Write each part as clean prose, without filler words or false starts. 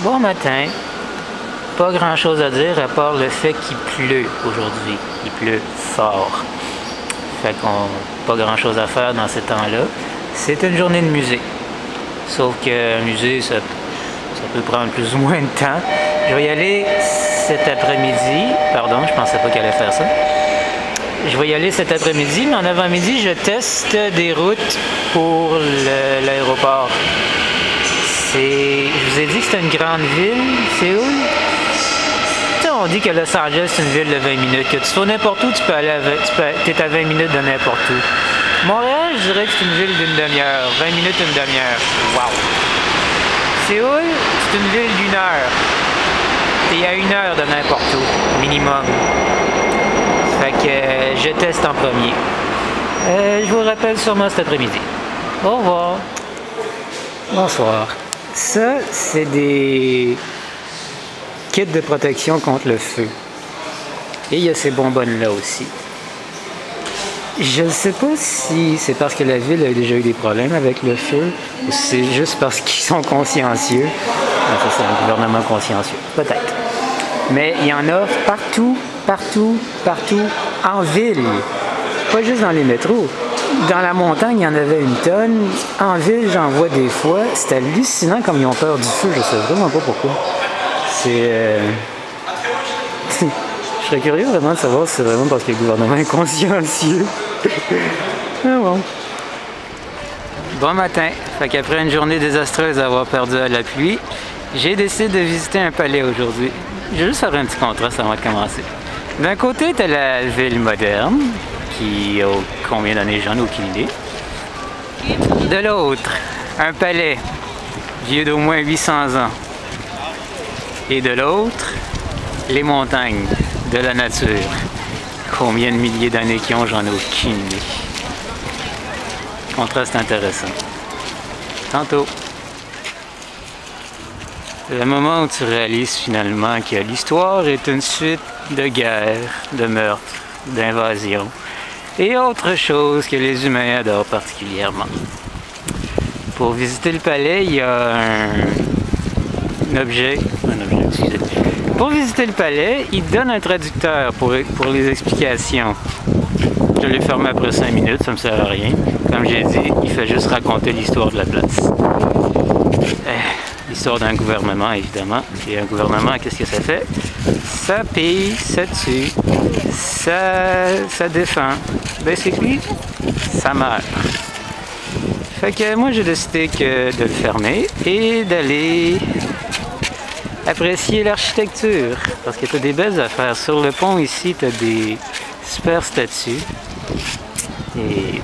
Bon matin. Pas grand chose à dire à part le fait qu'il pleut aujourd'hui. Il pleut fort. Fait qu'on pas grand chose à faire dans ces temps-là. C'est une journée de musée. Sauf qu'un musée, ça peut prendre plus ou moins de temps. Je vais y aller cet après-midi. Pardon, je pensais pas qu'elle allait faire ça. Je vais y aller cet après-midi, mais en avant-midi, je teste des routes pour l'aéroport. Je vous ai dit que c'était une grande ville, Séoul. On dit que Los Angeles, c'est une ville de 20 minutes. Que tu sois n'importe où, tu peux aller t'es à 20 minutes de n'importe où. Montréal, je dirais que c'est une ville d'une demi-heure. 20 minutes, une demi-heure. Wow! Séoul, c'est une ville d'une heure. T'es à une heure de n'importe où, minimum. Fait que je teste en premier. Je vous rappelle sûrement cet après-midi. Au revoir. Bonsoir. Ça, c'est des kits de protection contre le feu. Et il y a ces bonbonnes-là aussi. Je ne sais pas si c'est parce que la ville a déjà eu des problèmes avec le feu ou si c'est juste parce qu'ils sont consciencieux. Ça, c'est un gouvernement consciencieux. Peut-être. Mais il y en a partout, partout, partout en ville. Pas juste dans les métros. Dans la montagne, il y en avait une tonne. En ville, j'en vois des fois. C'est hallucinant comme ils ont peur du feu. Je sais vraiment pas pourquoi. C'est... Je serais curieux vraiment de savoir si c'est vraiment parce que le gouvernement est consciencieux. Ah bon. Bon matin. Fait qu'après une journée désastreuse d'avoir perdu à la pluie, j'ai décidé de visiter un palais aujourd'hui. Je vais juste faire un petit contraste avant de commencer. D'un côté, t'as la ville moderne, qui a combien d'années, j'en ai aucune idée. De l'autre, un palais vieux d'au moins 800 ans. Et de l'autre, les montagnes de la nature. Combien de milliers d'années qu'ils ont, j'en ai aucune idée. Contraste intéressant. Tantôt. C'est le moment où tu réalises finalement que l'histoire est une suite de guerres, de meurtres, d'invasions et autre chose que les humains adorent particulièrement. Pour visiter le palais, il y a un objet, excusez. Pour visiter le palais, il donne un traducteur pour les explications. Je l'ai fermé après 5 minutes, ça me sert à rien. Comme j'ai dit, il fait juste raconter l'histoire de la place. L'histoire d'un gouvernement, évidemment. Et un gouvernement, qu'est-ce que ça fait? Ça pille, ça tue, ça défend. Basically, ça meurt. Fait que moi, j'ai décidé de le fermer et d'aller apprécier l'architecture. Parce que tu as des belles affaires. Sur le pont, ici, tu as des super statues. Et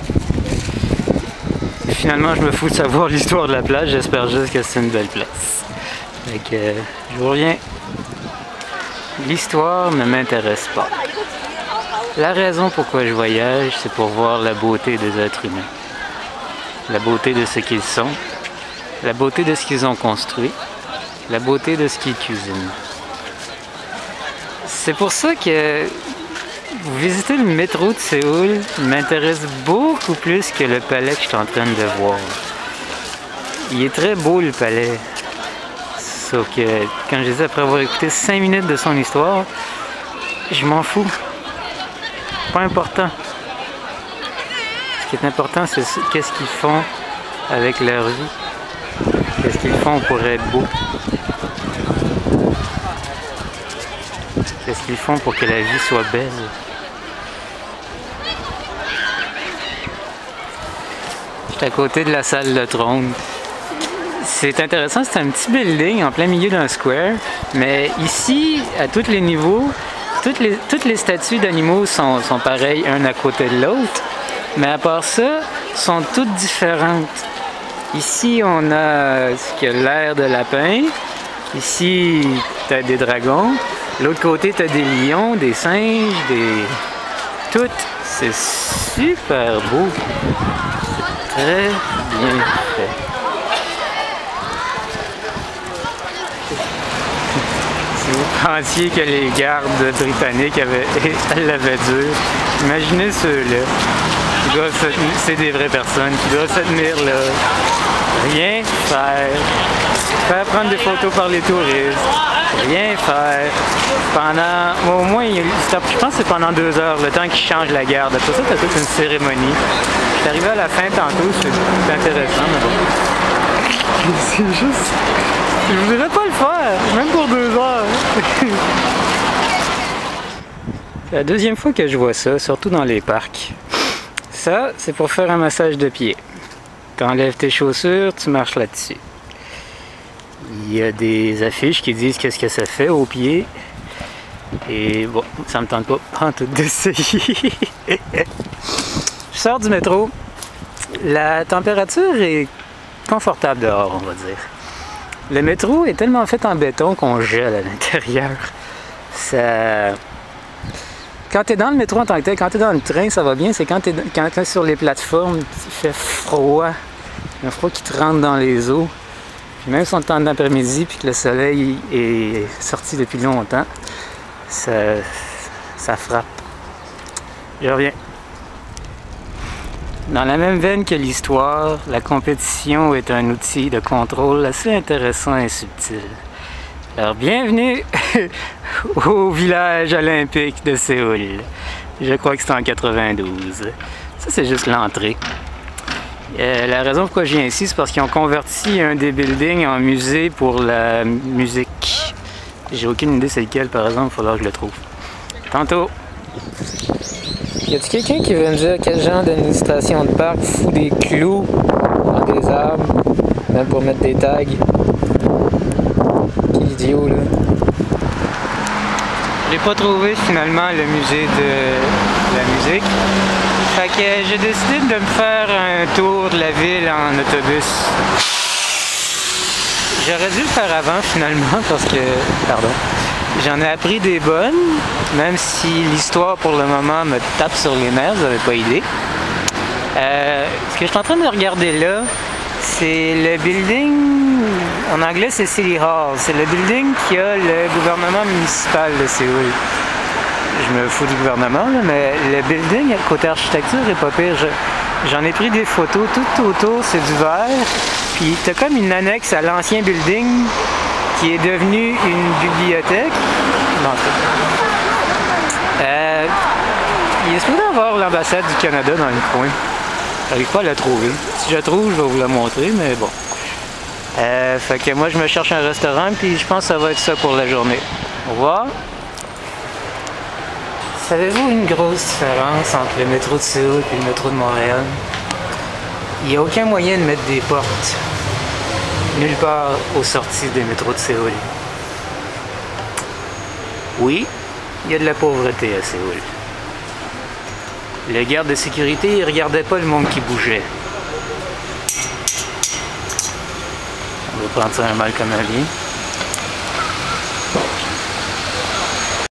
finalement, je me fous de savoir l'histoire de la place. J'espère juste que c'est une belle place. Fait que je vous reviens. L'histoire ne m'intéresse pas. La raison pourquoi je voyage, c'est pour voir la beauté des êtres humains. La beauté de ce qu'ils sont. La beauté de ce qu'ils ont construit. La beauté de ce qu'ils cuisinent. C'est pour ça que visiter le métro de Séoul m'intéresse beaucoup plus que le palais que je suis en train de voir. Il est très beau le palais. Sauf que, quand je disais après avoir écouté 5 minutes de son histoire, je m'en fous. Pas important. Ce qui est important, c'est qu'est-ce qu'ils font avec leur vie. Qu'est-ce qu'ils font pour être beaux. Qu'est-ce qu'ils font pour que la vie soit belle. J'étais à côté de la salle de trône. C'est intéressant, c'est un petit building en plein milieu d'un square, mais ici, à tous les niveaux, toutes les statues d'animaux sont pareilles un à côté de l'autre, mais à part ça, sont toutes différentes. Ici, on a ce qui a l'air de lapin. Ici, tu as des dragons. L'autre côté, tu as des lions, des singes, Tout, c'est super beau. C'est très bien fait. Si vous pensiez que les gardes britanniques l'avaient dur, imaginez ceux-là. C'est des vraies personnes qui doivent se tenir là, Rien faire. Faire prendre des photos par les touristes. Rien faire. Pendant, au moins, je pense que c'est pendant 2 heures, le temps qu'ils changent la garde. Tout ça, c'est toute une cérémonie. Je suis arrivé à la fin tantôt, c'est intéressant, mais bon. C'est juste... Je voudrais pas le faire, même pour 2 heures. C'est la deuxième fois que je vois ça, surtout dans les parcs. Ça, c'est pour faire un massage de pied. Tu enlèves tes chaussures, tu marches là-dessus. Il y a des affiches qui disent qu'est-ce que ça fait aux pieds. Et bon, ça me tente pas en tout d'essayer. Je sors du métro. La température est confortable dehors, on va dire. Le métro est tellement fait en béton qu'on gèle à l'intérieur. Ça... Quand tu es dans le métro en tant que tel, quand tu es dans le train, ça va bien. C'est quand tu es sur les plateformes, il fait froid. Un froid qui te rentre dans les os. Puis même si on est en après-midi puis que le soleil est sorti depuis longtemps, ça frappe. Je reviens. Dans la même veine que l'histoire, la compétition est un outil de contrôle assez intéressant et subtil. Alors bienvenue au village olympique de Séoul. Je crois que c'est en 92. Ça c'est juste l'entrée. La raison pourquoi je viens ici, c'est parce qu'ils ont converti un des buildings en musée pour la musique. J'ai aucune idée c'est lequel par exemple, il va falloir que je le trouve. Tantôt! Y a-t-il quelqu'un qui veut me dire quel genre d'administration de parc fout des clous dans des arbres, même pour mettre des tags? Quel idiot là! J'ai pas trouvé finalement le musée de la musique. Fait que j'ai décidé de me faire un tour de la ville en autobus. J'aurais dû le faire avant finalement parce que... Pardon. J'en ai appris des bonnes, même si l'histoire pour le moment me tape sur les nerfs, vous n'avez pas idée. Ce que je suis en train de regarder là, c'est le building, en anglais c'est City Hall, c'est le building qui a le gouvernement municipal de Séoul. Je me fous du gouvernement, là, mais le building, côté architecture, est pas pire. J'en ai pris des photos, tout autour c'est du verre, puis t'as comme une annexe à l'ancien building qui est devenu une bibliothèque. Non, il est supposé avoir l'ambassade du Canada dans le coin. J'arrive pas à la trouver. Si je la trouve, je vais vous la montrer, mais bon. Fait que moi, je me cherche un restaurant, puis je pense que ça va être ça pour la journée. Au revoir. Savez-vous une grosse différence entre le métro de Séoul et le métro de Montréal? Il n'y a aucun moyen de mettre des portes. Nulle part aux sorties des métros de Séoul. Oui, il y a de la pauvreté à Séoul. Les gardes de sécurité, ils regardaient pas le monde qui bougeait. On va prendre ça un mal comme un bien.